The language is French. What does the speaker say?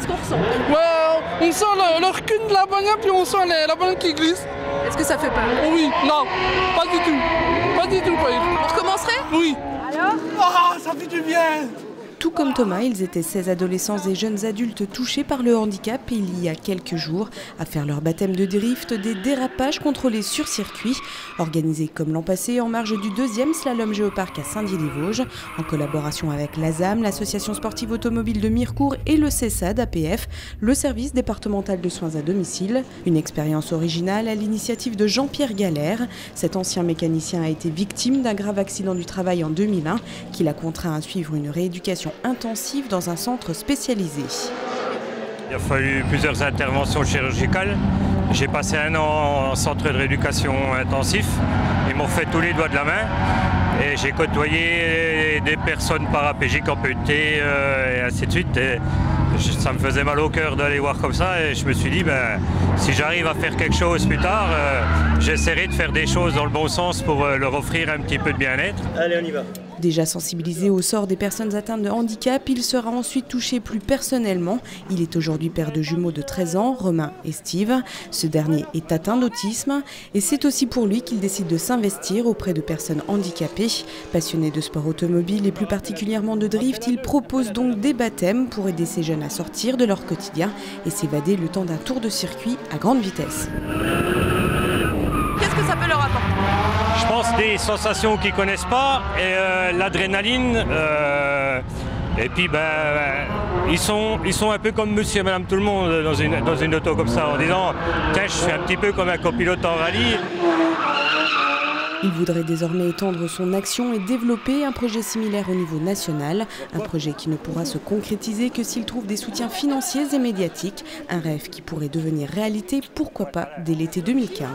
qu'on ressent? Ouais, on sent le recul de la bagnole, puis on sent la bagnole qui glisse. Est-ce que ça fait peur? Oui, non, pas du tout. Pas du tout, pas du tout. On recommencerait? Oui. Alors? Ah, ça fait du bien. Tout comme Thomas, ils étaient 16 adolescents et jeunes adultes touchés par le handicap il y a quelques jours à faire leur baptême de drift des dérapages contrôlés sur circuit, organisés comme l'an passé en marge du 2e slalom géoparc à Saint-Dié-les-Vosges, en collaboration avec l'ASAM, l'association sportive automobile de Mirecourt et le CESAD APF, le service départemental de soins à domicile. Une expérience originale à l'initiative de Jean-Pierre Galère. Cet ancien mécanicien a été victime d'un grave accident du travail en 2001 qui l'a contraint à suivre une rééducation intensive dans un centre spécialisé. Il a fallu plusieurs interventions chirurgicales. J'ai passé un an en centre de rééducation intensif. Ils m'ont fait tous les doigts de la main et j'ai côtoyé des personnes paraplégiques amputées et ainsi de suite. Et ça me faisait mal au cœur d'aller voir comme ça et je me suis dit si j'arrive à faire quelque chose plus tard, j'essaierai de faire des choses dans le bon sens pour leur offrir un petit peu de bien-être. Allez, on y va. Déjà sensibilisé au sort des personnes atteintes de handicap, il sera ensuite touché plus personnellement. Il est aujourd'hui père de jumeaux de 13 ans, Romain et Steve. Ce dernier est atteint d'autisme et c'est aussi pour lui qu'il décide de s'investir auprès de personnes handicapées. Passionné de sport automobile et plus particulièrement de drift, il propose donc des baptêmes pour aider ces jeunes à sortir de leur quotidien et s'évader le temps d'un tour de circuit à grande vitesse. Qu'est-ce que ça peut leur apporter? Je pense des sensations qu'ils ne connaissent pas et l'adrénaline. Et puis ils sont un peu comme monsieur et madame tout le monde dans une auto comme ça en disant tiens, je suis un petit peu comme un copilote en rallye. Il voudrait désormais étendre son action et développer un projet similaire au niveau national, un projet qui ne pourra se concrétiser que s'il trouve des soutiens financiers et médiatiques, un rêve qui pourrait devenir réalité, pourquoi pas, dès l'été 2015.